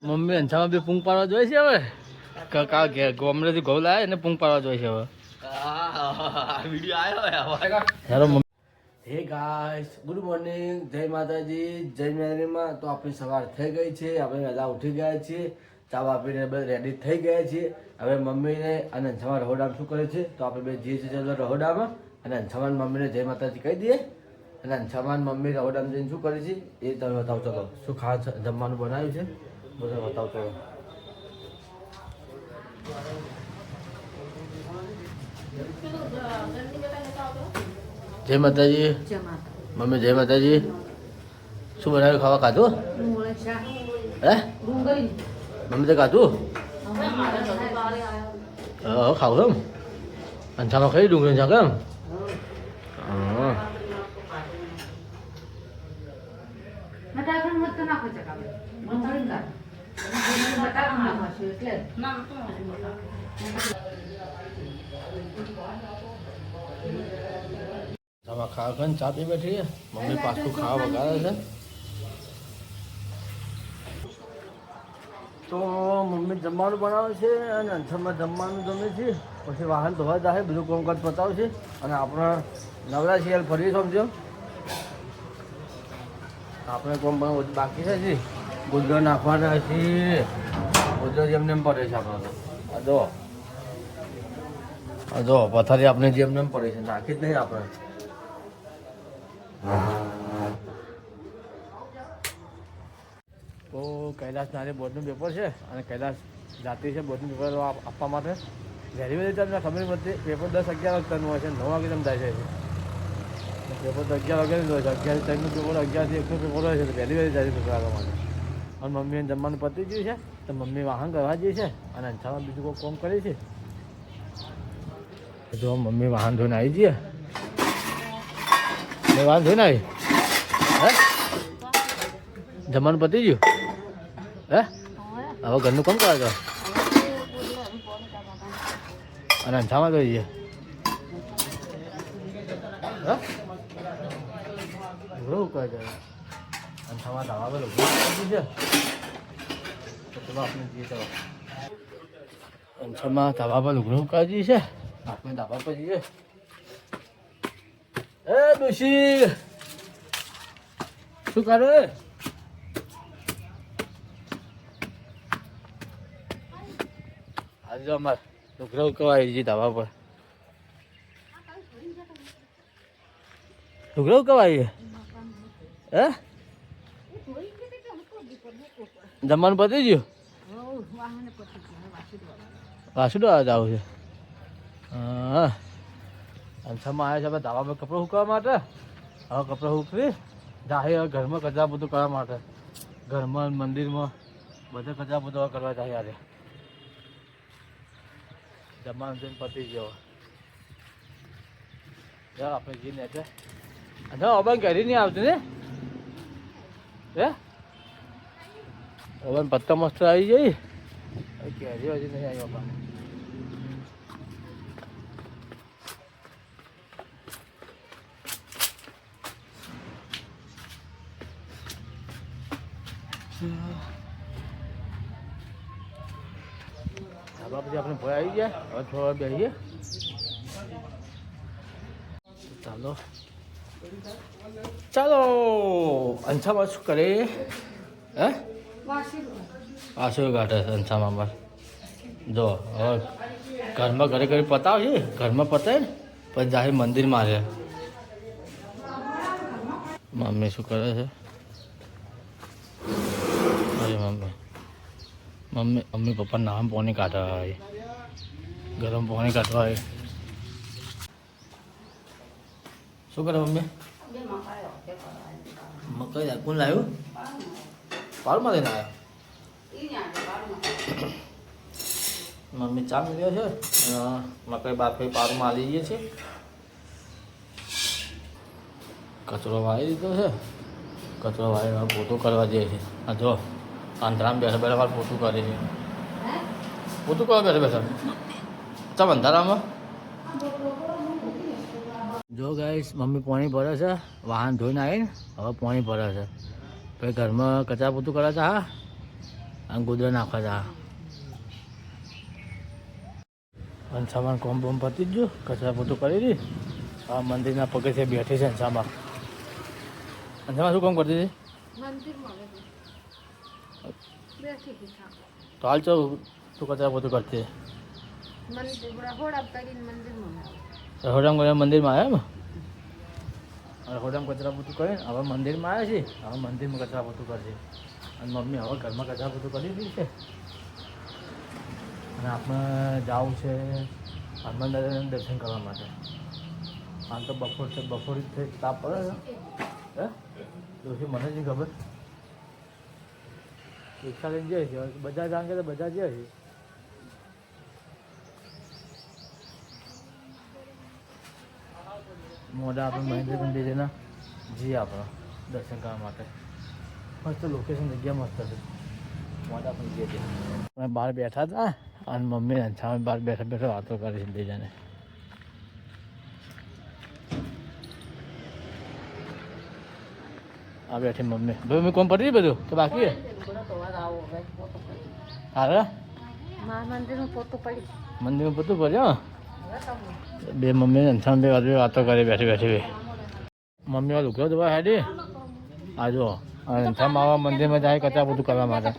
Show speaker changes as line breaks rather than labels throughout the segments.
Mummy અંછામાં બી પૂંગ પાડવા જોઈએ છે હવે કાકા ગોમરેથી ઘઉં લાવે એને પૂંગ પાડવા જોઈએ છે હવે વિડીયો આવ્યો હેલો મમ્મી હે ગાઈસ ગુડ મોર્નિંગ જય માતાજી જય મેરીમાં તો આપણી સવાર થઈ ગઈ છે આપણે વહેલા ઉઠી ગયા છીએ ચા આપીને બધા રેડી થઈ ગયા છીએ હવે મમ્મીને અને અંછામાં રહોડામાં શું કરે છે તો આપણે બે જઈએ છીએ રહોડામાં અને અંછામાં મમ્મીને જય માતાજી કહી દઈએ અને અંછામાં મમ્મી રહોડામાં જઈને શું કરે છે એ તમે બતાવો ચલો શું ખાસ જમવાનું બનાવ્યું છે બધું બતાવો ચલો જય માતાજી મમ્મી જય માતાજી શું બનાવ્યું ખાવા ખાધું હે મમ્મી તો ખાધું ખાવું એમ અંછામાં ખાઈ ડુંગળી શાક એમ ખાવા ખાઈને ચા પી બેઠી મમ્મી પાછું ખાવા વગાડે છે તો મમ્મી જમવાનું બનાવે છે અને અંછામાં જમવાનું જમે છે પછી વાહન ધોવા જાય બધું કામકાજ પતાવે છે અને આપણે નવરા છીએ ફરી સમજો આપણે કોમ બધું બાકી છે જી ગુજર નાખવાના છે ગુજર જેમને એમ પડે છે આપણે જો પથારી આપણે જેમને એમ પડે છે નાખી જ નહીં આપણે તો કૈલાસ નારે બોર્ડનું પેપર છે અને કૈલાસ જાતિ છે બોર્ડનું પેપર આપવા માટે વહેલી વહેલી તમને ખબર નથી પેપર 10-11 વાગ્યાનું હોય છે 9 વાગે તમે થાય છે પેપર તો 11 વાગ્યાનું હોય છે 11-3નું પેપર 11 થી 1નું પેપર હોય છે તો વહેલી વહેલી જાય છે પેપર આપવા માટે અને મમ્મીને જમવાનું પતી ગયું છે તો મમ્મી વાહન કરવા જઈએ છે અને અંછામાં બીજું કોઈ કામ કરે છે તો મમ્મી વાહન ધોઈને આવી જઈએ વાહન ધોઈને આવી હે જમવાનું પતી ગયું હે હવે ઘરનું કોણ કરે તો અને અંછામાં તો જઈએ હા ઘણું કહે છે અંછામાં ધાબા પર ઉભું છે તો ચલો આપણે જઈએ ચાલો અંછામાં ધાબા પર ઉઘડું કાઢી છે આપણે ધાબા પર જઈએ એ ડોશી શું કરે આજે અમારે છોકરો કવાય છે ધાબા પર છોકરો કવાય હે જમવાનું પતી ગયું વાસુડો આવું છે હા અંછામાં આવ્યા છે આપણે ધાબા પર કપડું સુકવવા માટે હવે કપડું સુકવી જાહેર ઘરમાં કચરા બધું કરવા માટે ઘરમાં મંદિરમાં બધે કચરા બધું કરવા જાય યારે જમવાનું જઈને પતી ગયો આપણે જઈને એટલે ઓબન કરી નહીં આવતું ને હે ઓબન પત્તા મસ્ત આવી જઈ કેરી હજી નહીં આવી બાપા ધાબા પછી આપણે ભય આવી ગયા હવે થોડા બેસીએ ચાલો ચાલો અંછામાં શું કરે હે વાસુ કાઢે છે અંછામાં બસ જો હવે ઘરમાં ઘરે ઘરે પતાવ છે ઘરમાં પતાય ને પછી જાહેર મંદિરમાં છે મમ્મી શું કરે છે અરે મમ્મી પપ્પા નામ પાણી કાઢવા હોય ગરમ પાણી કાઢવા હોય શું કરે મમ્મી મકાઈ કોણ લાવ્યું પાડમાં લઈને આવ્યો મમ્મી ચા મળ્યો છે મકાઈ બાફી પાડમાં આવી જઈએ છે કચરો વાળી દીધો છે કચરો વાળી પોતું કરવા જઈએ છે આ જો અંધારામાં બેઠા બેઠા વાર પોતું કરે છે પોતું કરવા બેઠા બેઠા ચાલ અંધારામાં જો ગાઈસ મમ્મી પાણી ભરે છે વાહન ધોઈને આવીને હવે પાણી ભરે છે પછી ઘરમાં કચરા પોતું કરે છે હા અને ગોદરા નાખવા જા અને સામાન કોમ બોમ પતી જ ગયું કચરા પોતું કરી દી આ મંદિરના પગથિયે બેઠી છે અંશામાં અંશામાં શું કામ કરતી હતી તો હાલ ચાલ તું કચરા પોતું કરતી હોડામ કરીને મંદિરમાં આવ્યા એમ હવે હોડામ કચરા પોતું કરીને હવે મંદિરમાં આવ્યા છે હવે મંદિરમાં કચરા પોતું કરશે અને મમ્મી હવે ઘરમાં કચરા પોતું કરી દીધી છે અને આપણે જવું છે હનુમાન દાદાના દર્શન કરવા માટે આમ તો બપોર છે બપોર થઈ તાપ પડે છે હે દોસ્તી મને જ નહીં ખબર રિક્ષા લઈને જાય છે બધા જાણ કે બધા જાય છે મોઢા આપણે મહેન્દ્ર મંદિરના જઈએ આપણે દર્શન કરવા માટે મસ્ત લોકેશન જગ્યા મસ્ત છે મોઢા પણ જઈએ ત્યાં અમે બહાર બેઠા હતા અને મમ્મી સામે બહાર બેઠા બેઠા વાતો કરે છે બીજાને આ બેઠી મમ્મી ભાઈ મમ્મી કોમ પડી બધું તો બાકી હારે મંદિરમાં પોતું પડ્યો બે મમ્મી અંશામ બે વાતો કરી બેઠી બેઠી મમ્મી લુકડો દવા હેડી આ જો અંશામ આવા મંદિરમાં જાય કચરા બધું કરવા માટે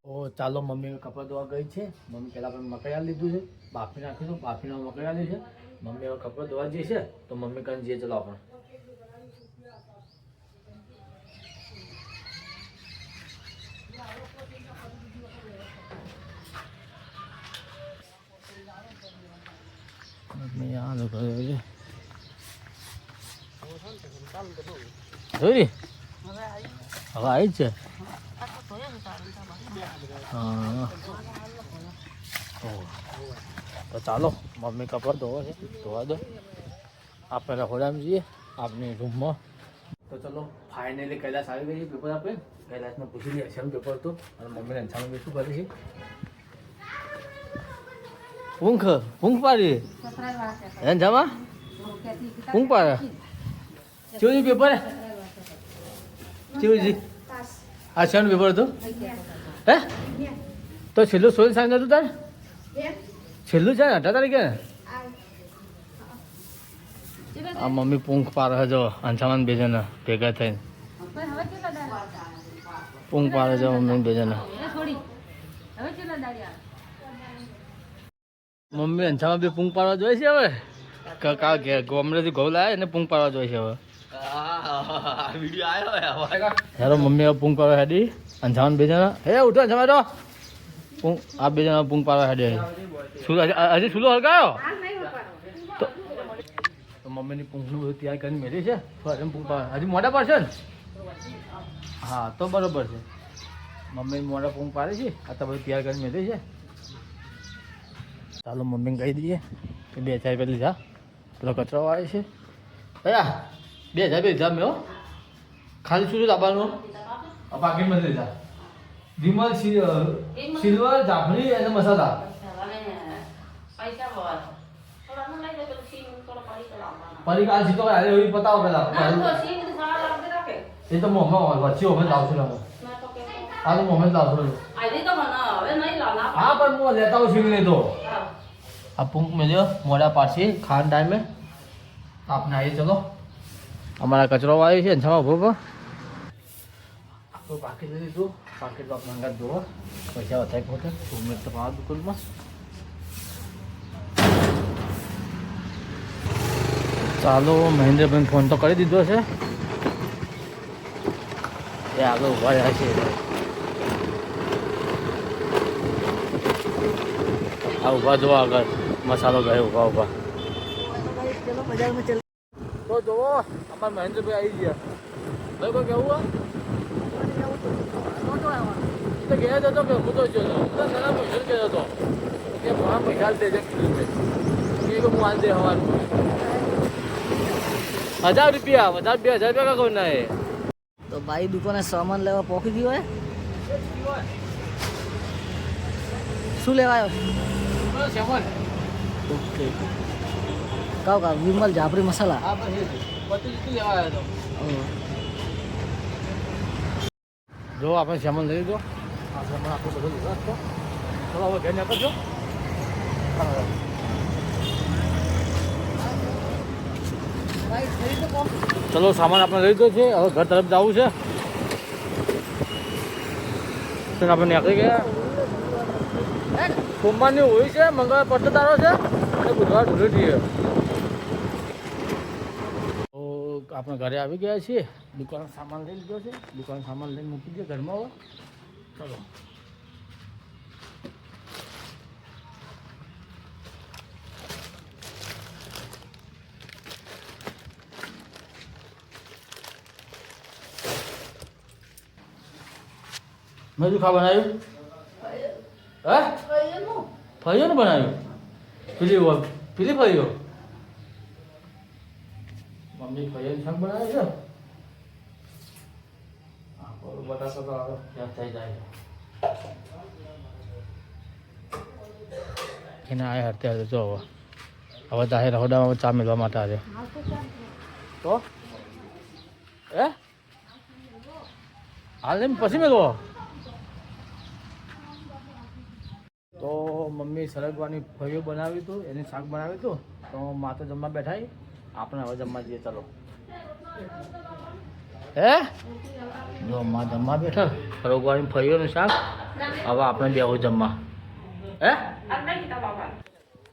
ઓ ચાલો મમ્મી કપડાં ધોવા ગઈ છે મમ્મી પહેલાં પણ મકાઈ લીધું છે બાફી નાખીશું બાફીને મકાઈ આલી છે મમ્મી હવે કપડાં ધોવા જઈએ છે તો મમ્મી કાન જઈએ ચલો આપણે મમ્મી આ લોકો જોઈ હવે આવી જ છે હા તો ચાલો મમ્મી કપડાં ધોવા છે ધોવા દો આપણે રખોડામાં જઈએ આપણી રૂમમાં તો ચલો ફાઇનલી કૈલાસ આવી ગઈ છે પેપર આપણે કૈલાસને પૂછી લઈએ છે પેપર હતું અને મમ્મીને અંછામાં શું કરે છે ઊંઘ પાડી અંછામાં ઊંઘ પાડે કેવું પેપર કેવું છે આ શેનું પેપર હતું હે તો છેલ્લું 16 સાંજ હતું તારે છેલ્લું છે ને 18 તારીખે આ મમ્મી પૂંખ પાડે જો અંશામાન બે જણા ભેગા થઈને પૂંખ પાડે છે મમ્મી બે જણા મમ્મી અંશામાં બે પૂંખ પાડવા જોઈએ છે હવે ગોમરેથી ઘઉં લાવે એને પૂંખ પાડવા જોઈએ છે હવે હેરો મમ્મી હવે પૂંખ પાડવા હેડી અંશામાન બે જણા હે ઉઠો અંશામાં તો આ બે જણા પૂંખ પાડવા હેડી હજી સુલો હળગાયો તો મમ્મીની પૂંખનું બધું તૈયાર કરીને મેળી છે પૂંખ પાડવા હજી મોઢા પડશે ને હા તો બરોબર છે મમ્મી મોઢા પૂંખ પાડે છે આ તો બધું તૈયાર કરીને મેળી છે ચાલો મમ્મીને કહી દઈએ કે 2000 રૂપિયા લીધા પેલો કચરો આવે છે ભયા 2000 રૂપિયા લીધા મેં ખાલી શું લાવવાનું પાકીટમાં લીધા વિમલ સિલ્વર જાફરી અને મસાલા પરી કાલ સીધો અરે એવી બતાવો પેલા એ તો મોહમ્મદ વચ્ચે મોહમ્મદ લાવશું ને હા તો મોહમ્મદ લાવશું હા પણ હું લેતા હું સિંગ નહીં તો આ પૂંખ મેલ્યો મોડા પાછી ખાન ટાઈમે આપને આવીએ ચલો અમારા કચરો આવ્યો છે અંછામાં ઉભો પર આપણું પાકીટ લઈ લીધું પાકીટ આપણે અંગાત જોવો પૈસા વધારે પોતે 2 મિનિટ તો પાવા દુકાનમાં ચાલો મહેન્દ્રભાઈ ફોન તો કરી દીધો છે એ આગળ ઉભા રહ્યા છે આ ઉભા જોવા આગળ મસાલો ગયો ઉભા ઉભા તો જોવો અમારા મહેન્દ્રભાઈ આવી ગયા ભાઈ કોઈ કેવું તો ગયા જતો કે હું તો ગયો ગયો હતો કે પૈસા દેજે કીધું છે કે હું આલ દે હવાનું 1000 રૂપિયા વધારે 2000 રૂપિયા કા કોના હે
તો ભાઈ દુકાને સામાન લેવા પહોંચી ગયો હે શું લેવા આવ્યો
સેવન
ઓકે કાવ વિમલ જાફરી મસાલા
હા બસ એ બધું શું લેવા આવ્યો તો જો આપણે સામાન લઈ લીધો આ સામાન આપણે બધો લીધો હતો. ચલો હવે ઘેર નીકળજો. ચલો સામાન આપણે લઈ લીધો છે, હવે ઘર તરફ જવું છે. આપણે નીકળી ગયા. સોમવારની હોય છે, મંગળવાર પટ્ટદારો છે અને બુધવાર ધૂળેટી છે. તો આપણે ઘરે આવી ગયા છીએ. દુકાન સામાન લઈ લીધો છે, દુકાન સામાન લઈને મૂકી દે ઘરમાં. હવે ચલો મેં શું ખા બનાવ્યું? હે ફળીઓ ને બનાવ્યું? પેલી ફળીઓ મમ્મી ફળીઓ શાક બનાવે છે. બટાકા તો આવે ત્યાં થઈ જાય. એને આ હરતે હરતે જો હવે તારે રહોડામાં ચા મેળવા માટે આવે તો હાલ નહીં પછી મેળવો. તો મમ્મી સરગવાની ફળીઓ બનાવી હતું, એની શાક બનાવ્યું હતું. તો માતા જમવા બેઠા, આપણે હવે જમવા જઈએ. ચલો જો માં જમવા બેઠા, સરગવાની ફળીઓનું શાક. હવે આપણે બેહો જમવા.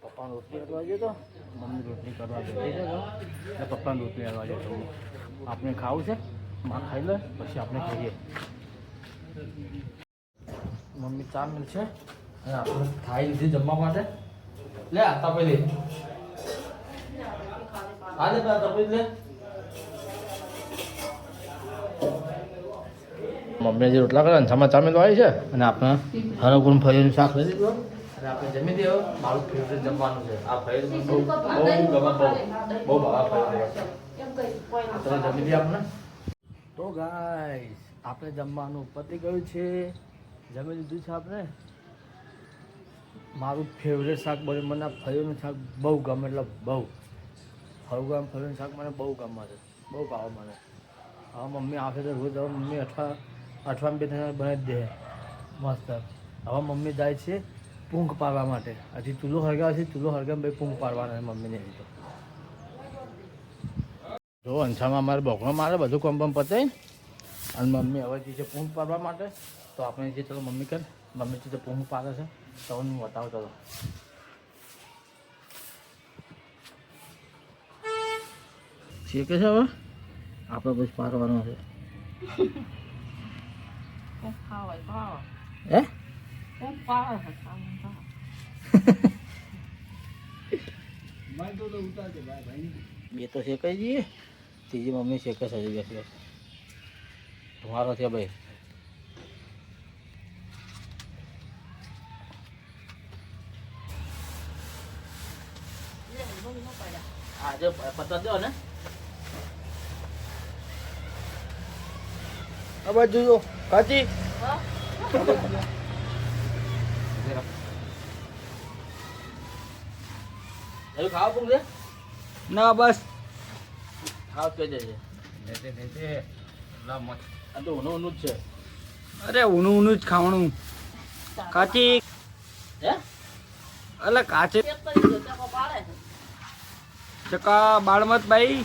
પપ્પાને રોટલી કરવા જતો, મમ્મી રોટલી કરવા જતી છે. એટલે પપ્પાને રોટલી કરવા જતો. આપણે ખાવું છે, માં ખાઈ લે પછી આપણે ખાઈએ. મમ્મી ચા મળશે અને આપણે ખાઈ લીધી જમવા માટે. લે આ તપેલી, આ લે તપેલી લે. મમ્મીએ જે રોટલા કરે ને ચા મેળવા આવી છે અને આપણે હરગુણ ફળીનું શાક લઈ લીધું અને આપણે જમી દઈએ. મારું ફેવરેટ જમવાનું છે આ ફળી. બહુ ગમે, બહુ ભાવે ફળી. આપણે જમી દઈએ આપણે. તો ગાઈસ આપણે જમવાનું પતી ગયું છે, જમી લીધું છે આપણે. મારું ફેવરેટ શાક બને, મને આ ફળીનું શાક બહુ ગમે, એટલે બહુ હળગામ ફળીનું શાક મને બહુ ગમે છે, બહુ ભાવે મને. હવે મમ્મી આવશે તો રોજ હવે મમ્મી અઠવાડિયે 2 ત્રણ બનાવી જ દે મસ્ત. હવે મમ્મી જાય છે પૂંખ પાડવા માટે. હજી ચૂલો હળગાવે છે, ચૂલો હળગાવીને ભાઈ પૂંખ પાડવાના મમ્મીને. તો જો અંછામાં અમારે બોકડો મારે બધું કોમ પતાય અને મમ્મી હવે જે છે પૂંખ પાડવા માટે. તો આપણે જે ચલો મમ્મી કર, મમ્મી જે પૂંખ પાડે છે તો હું બતાવું. ચલો શીખે છે હવે આપણે પછી પાડવાનો છે. બે તો શેકાઈ જઈએ, ત્રીજી મમ્મી શેકે છે હજી બેસી બેસી. તમારો છે ભાઈ. આજે પચાસ દો ને આ બાજુ જો કાચી. ખાવા પૂછે
ના બસ
ખાવ કે છે. આ તો ઊનું જ છે.
અરે ઊનું જ ખાવાનું. કાચી
હે
એટલે કાચી ચકા બાળમત ભાઈ.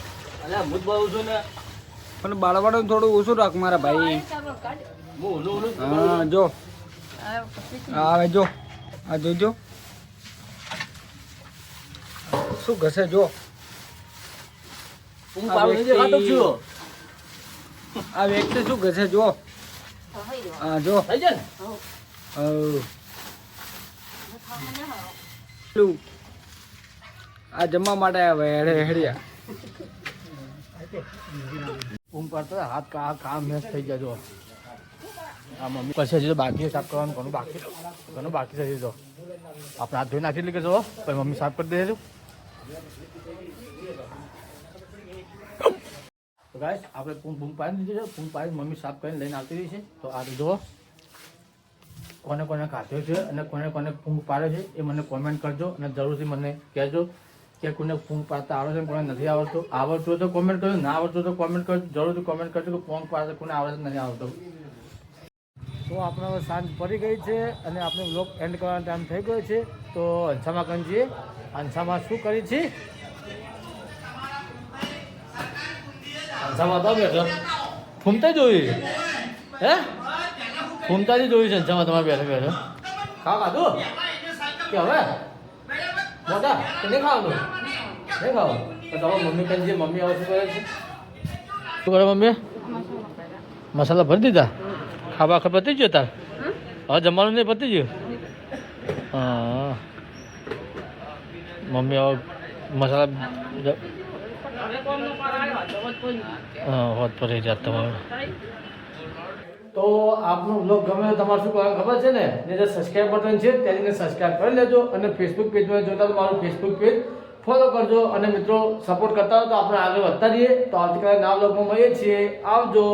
અલ્યા હું જ બોલું છું ને.
પણ બાળવાનું થોડું ઓછું રાખ મારા ભાઈ. હા જો આવે જો, આ જોજો શું ઘસે જો. આ વ્યક્તિ શું ઘસે જો. હા જો આ જમવા માટે આવે હેડિયા.
ઊંઘ પડતો હાથ કામ મેચ થઈ ગયા. જો આ મમ્મી પછી હજી તો બાકી સાફ કરવાનું ઘણું બાકી થઈ જો. આપણે હાથ ધોઈ નાખી એટલે કે જો પછી મમ્મી સાફ કરી દે. તો ગાઈસ આપણે પૂંગ પાડી દીધી છે. પૂંગ પાડી મમ્મી સાફ કરીને લઈને આવતી રહી છે. તો આ જો કોને કોને ખાધ્યો છે અને કોને કોને પૂંગ પાડે છે એ મને કોમેન્ટ કરજો અને જરૂરથી મને કહેજો કે કોને પૂંગ પાડતા આવડે છે, કોને નથી આવડતું. આવડતું હોય તો કોમેન્ટ કરજો, ના આવડતું તો કોમેન્ટ કરજો, જરૂરથી કોમેન્ટ કરજો કે પૂંગ પાડતા કોને આવડે નથી આવડતું. તો આપણે હવે સાંજ પડી ગઈ છે અને આપણે બ્લોગ એન્ડ કરવાનો ટાઈમ થઈ ગયો છે. તો હંસામાં કંજીએ હંસામાં શું કરી છે? હંસામાં તો બેઠો ફૂમતા જોઈ હે ફૂમતાથી જોયું છે હંસામાં તમારે બેઠો બેઠો ખાધું કે હવે મોટા કે નહીં ખાવાનું નહીં ખાવું તો તમારી મમ્મી કંજીએ મમ્મી હવે શું કરે છે? શું કરે મમ્મી? મસાલા ભરી દીધા ખાવા આખર પતી ગયો તાર હવે જમવાનું નહીં પતી ગયું હા મમ્મી હવે મસાલા હા હોત પર જાત તમારે તો આપનો બ્લોગ ગમે તો તમારે શું કરવાનું ખબર છે ને જે સબસ્ક્રાઈબ બટન છે તેને સબસ્ક્રાઈબ કરી લેજો અને ફેસબુક પેજમાં જોતા તો મારું ફેસબુક પેજ ફોલો કરજો અને મિત્રો સપોર્ટ કરતા હોય તો આપણે આગળ વધતા રહીએ તો આવતીકાલે નવા બ્લોગમાં મળીએ છીએ આવજો.